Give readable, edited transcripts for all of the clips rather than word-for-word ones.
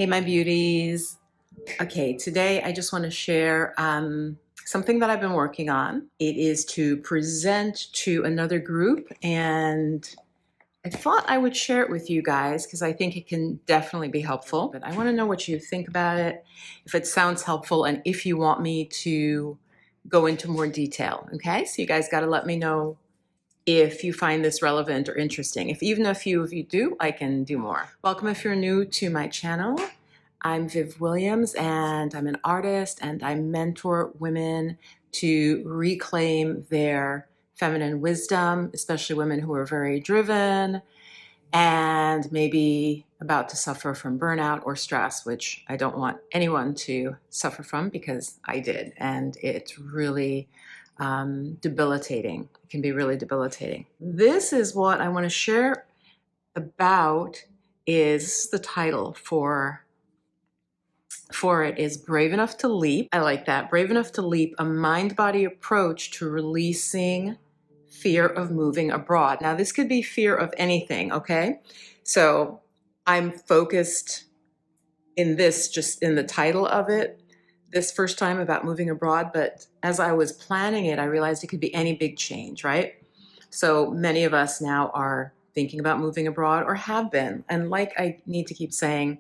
Hey, my beauties. Okay, today I just want to share something that I've been working on. It is to present to another group, and I thought I would share it with you guys because I think it can definitely be helpful. But I want to know what you think about it, if it sounds helpful, and if you want me to go into more detail. Okay, so you guys got to let me know if you find this relevant or interesting. If even a few of you do, I can do more. Welcome if you're new to my channel. I'm Viv Williams, and I'm an artist, and I mentor women to reclaim their feminine wisdom, especially women who are very driven and maybe about to suffer from burnout or stress, which I don't want anyone to suffer from because I did, and it's really debilitating. It can be really debilitating. This is what I want to share about. Is the title for it is Brave Enough to Leap. I like that. Brave Enough to Leap, a mind-body approach to releasing fear of moving abroad. Now, this could be fear of anything, okay? So I'm focused in this, just in the title of it, this first time about moving abroad, but as I was planning it, I realized it could be any big change, right? So many of us now are thinking about moving abroad or have been. And like I need to keep saying,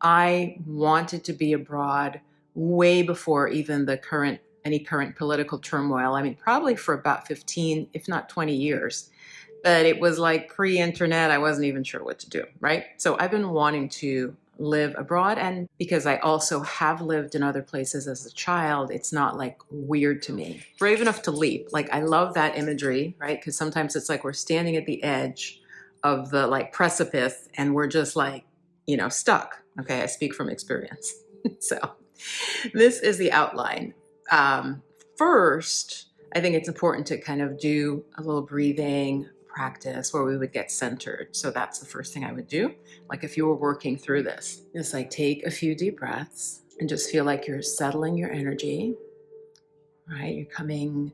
I wanted to be abroad way before even any current political turmoil. I mean, probably for about 15, if not 20 years. But it was like pre-internet, I wasn't even sure what to do, right? So I've been wanting to live abroad, and because I also have lived in other places as a child, it's not like weird to me. Brave enough to leap. Like, I love that imagery, right? Because sometimes it's like we're standing at the edge of the like precipice and we're just like, stuck. Okay, I speak from experience. So this is the outline. First, I think it's important to kind of do a little breathing practice where we would get centered. So that's the first thing I would do. Like if you were working through this, just like take a few deep breaths and just feel like you're settling your energy, right? You're coming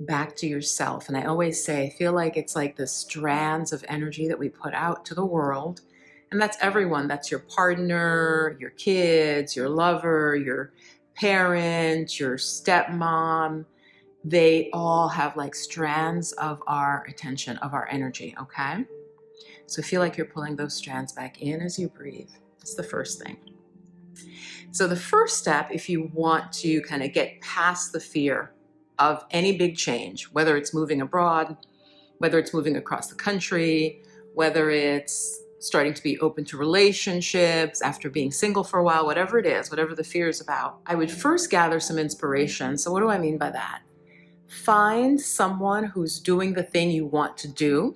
back to yourself. And I always say, I feel like it's like the strands of energy that we put out to the world. And that's everyone. That's your partner, your kids, your lover, your parent, your stepmom. They all have like strands of our attention, of our energy, okay? So feel like you're pulling those strands back in as you breathe. That's the first thing. So the first step, if you want to kind of get past the fear of any big change, whether it's moving abroad, whether it's moving across the country, whether it's starting to be open to relationships after being single for a while, whatever it is, whatever the fear is about, I would first gather some inspiration. So what do I mean by that? Find someone who's doing the thing you want to do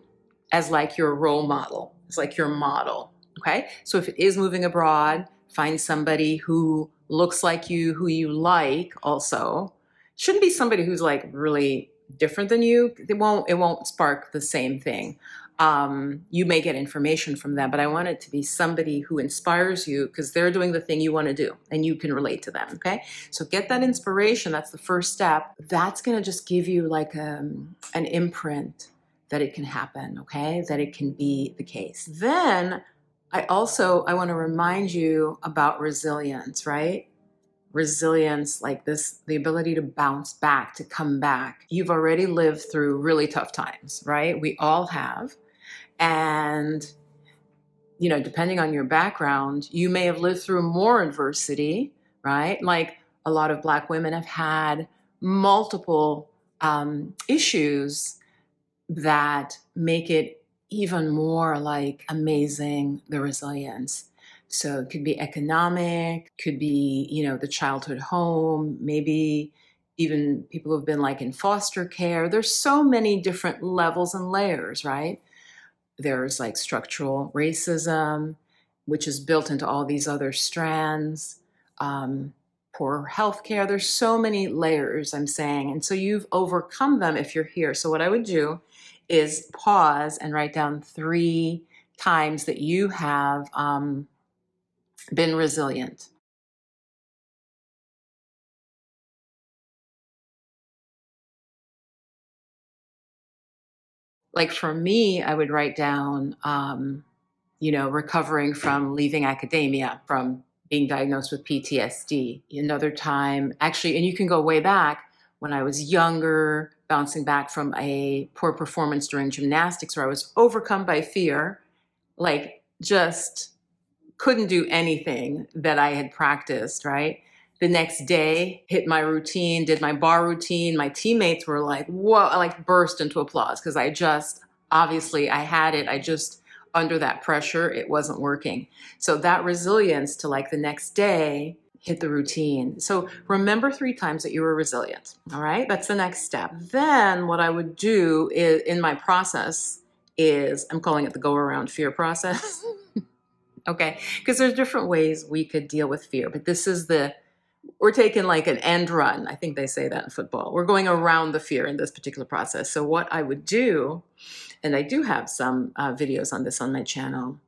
as like your role model, as like your model, okay? So if it is moving abroad, find somebody who looks like you, who you like also. Shouldn't be somebody who's like really different than you. It won't spark the same thing. You may get information from them, but I want it to be somebody who inspires you because they're doing the thing you want to do and you can relate to them, okay? So get that inspiration. That's the first step. That's going to just give you like an imprint that it can happen, okay? That it can be the case. Then I want to remind you about resilience, right? Resilience, like this, the ability to bounce back, to come back. You've already lived through really tough times, right? We all have. And, depending on your background, you may have lived through more adversity, right? Like a lot of Black women have had multiple issues that make it even more like amazing, the resilience. So it could be economic, could be, the childhood home, maybe even people who've been like in foster care. There's so many different levels and layers, right? There's like structural racism, which is built into all these other strands. Poor healthcare. There's so many layers, I'm saying. And so you've overcome them if you're here. So what I would do is pause and write down 3 times that you have been resilient. Like for me, I would write down, recovering from leaving academia, from being diagnosed with PTSD. Another time, actually, and you can go way back when I was younger, bouncing back from a poor performance during gymnastics where I was overcome by fear, like just couldn't do anything that I had practiced, right? The next day, hit my routine, did my bar routine. My teammates were like, whoa, I like burst into applause because obviously I had it. I just, under that pressure, it wasn't working. So that resilience to like the next day, hit the routine. So remember 3 times that you were resilient. All right. That's the next step. Then what I would do is, in my process is, I'm calling it the go around fear process. Okay. Because there's different ways we could deal with fear, but we're taking like an end run. I think they say that in football. We're going around the fear in this particular process. So what I would do, and I do have some videos on this on my channel.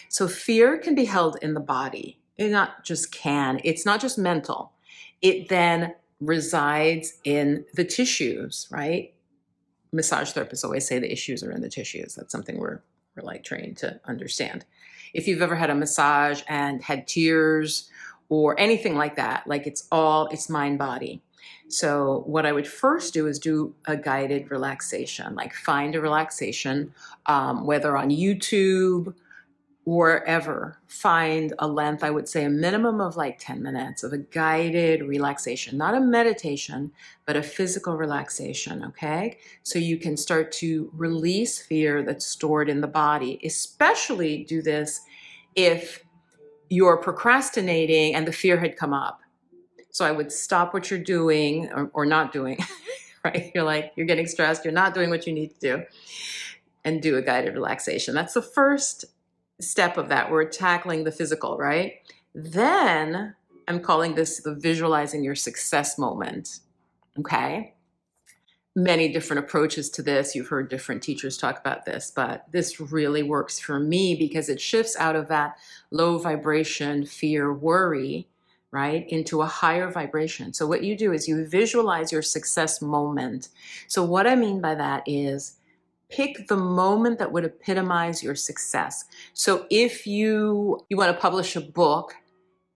So fear can be held in the body. It's not just mental. It then resides in the tissues, right? Massage therapists always say the issues are in the tissues. That's something we're like trained to understand. If you've ever had a massage and had tears or anything like that, like it's mind body. So what I would first do is do a guided relaxation, like find a relaxation, whether on YouTube, wherever, find a length, I would say a minimum of like 10 minutes of a guided relaxation, not a meditation, but a physical relaxation, okay? So you can start to release fear that's stored in the body. Especially do this if you're procrastinating and the fear had come up. So I would stop what you're doing or not doing, right? You're getting stressed, you're not doing what you need to do, and do a guided relaxation. That's the first step of that. We're tackling the physical, right? Then I'm calling this the visualizing your success moment. Okay. Many different approaches to this. You've heard different teachers talk about this, but this really works for me because it shifts out of that low vibration, fear, worry, right, into a higher vibration. So what you do is you visualize your success moment. So what I mean by that is pick the moment that would epitomize your success. So if you want to publish a book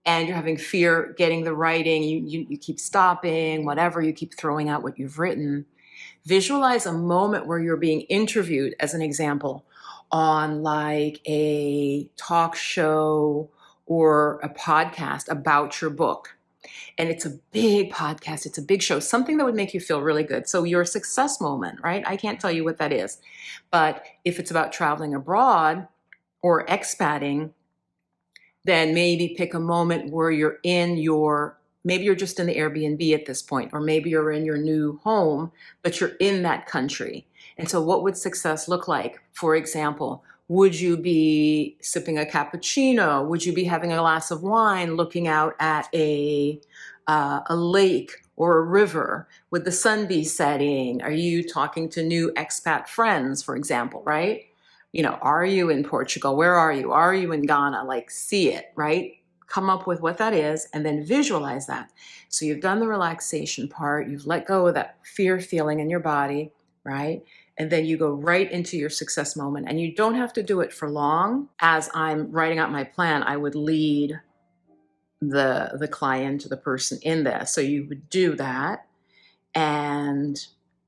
and you're having fear getting the writing, you keep stopping, whatever, you keep throwing out what you've written, visualize a moment where you're being interviewed, as an example, on like a talk show or a podcast about your book. And it's a big podcast, it's a big show, something that would make you feel really good. So your success moment, right? I can't tell you what that is. But if it's about traveling abroad or expatting, then maybe pick a moment where maybe you're just in the Airbnb at this point, or maybe you're in your new home, but you're in that country. And so what would success look like? For example, would you be sipping a cappuccino? Would you be having a glass of wine looking out at a lake or a river? Would the sun be setting? Are you talking to new expat friends, for example, right? Are you in Portugal? Where are you? Are you in Ghana? Like, see it, right? Come up with what that is and then visualize that. So you've done the relaxation part. You've let go of that fear feeling in your body, right? And then you go right into your success moment. And you don't have to do it for long. As I'm writing out my plan, I would lead the client, the person in this. So you would do that. And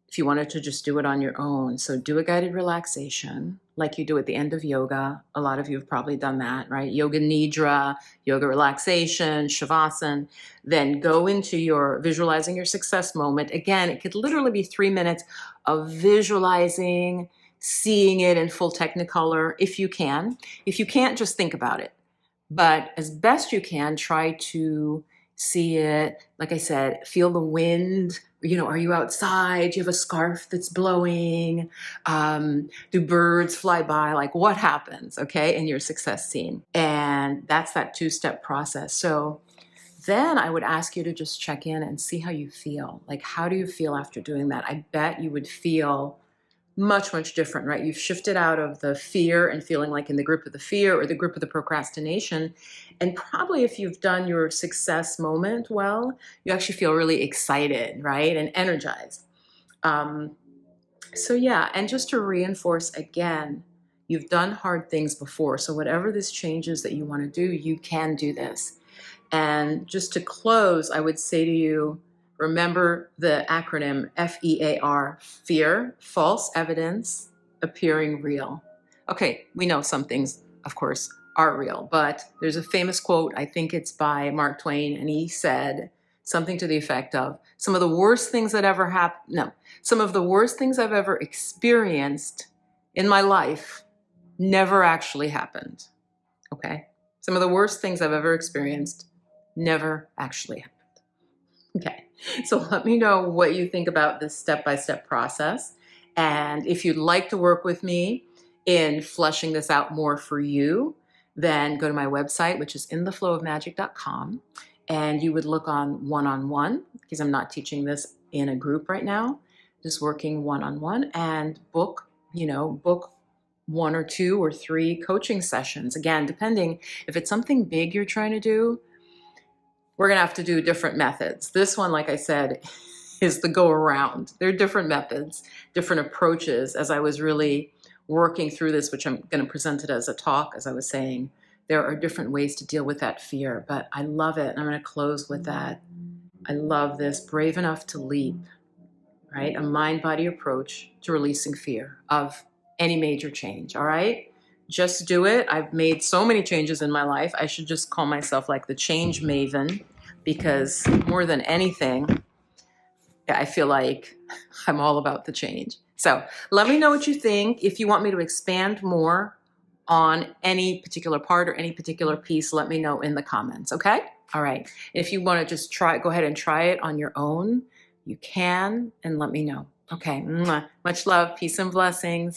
if you wanted to just do it on your own, so do a guided relaxation like you do at the end of yoga. A lot of you have probably done that, right? Yoga nidra, yoga relaxation, shavasana. Then go into your visualizing your success moment. Again, it could literally be 3 minutes of visualizing, seeing it in full technicolor if you can. If you can't, just think about it. But as best you can, try to see it. Like I said, feel the wind. Are you outside? Do you have a scarf that's blowing? Do birds fly by? Like, what happens, okay, in your success scene? And that's that 2-step process. So then I would ask you to just check in and see how you feel. Like, how do you feel after doing that? I bet you would feel much, much different, right? You've shifted out of the fear and feeling like in the grip of the fear or the grip of the procrastination. And probably if you've done your success moment well, you actually feel really excited, right? And energized. So yeah, and just to reinforce again, you've done hard things before. So whatever this changes that you want to do, you can do this. And just to close, I would say to you, remember the acronym FEAR, fear, false evidence appearing real. Okay, we know some things, of course, are real, but there's a famous quote, I think it's by Mark Twain, and he said something to the effect of, some of the worst things that ever happened, no, some of the worst things I've ever experienced in my life never actually happened. Okay? Some of the worst things I've ever experienced never actually happened. Okay, so let me know what you think about this step-by-step process. And if you'd like to work with me in fleshing this out more for you, then go to my website, which is intheflowofmagic.com, and you would look on one-on-one, because I'm not teaching this in a group right now, just working one-on-one, and book one or two or three coaching sessions. Again, depending if it's something big you're trying to do, we're going to have to do different methods. This one, like I said, is the go around. There are different methods, different approaches. As I was really working through this, which I'm going to present it as a talk, as I was saying, there are different ways to deal with that fear, but I love it. And I'm going to close with that. I love this, brave enough to leap, right? A mind-body approach to releasing fear of any major change, all right? Just do it. I've made so many changes in my life. I should just call myself like the change maven, because more than anything, I feel like I'm all about the change. So let me know what you think. If you want me to expand more on any particular part or any particular piece, let me know in the comments, okay? All right. If you want to just go ahead and try it on your own, you can, and let me know. Okay. Much love, peace and blessings.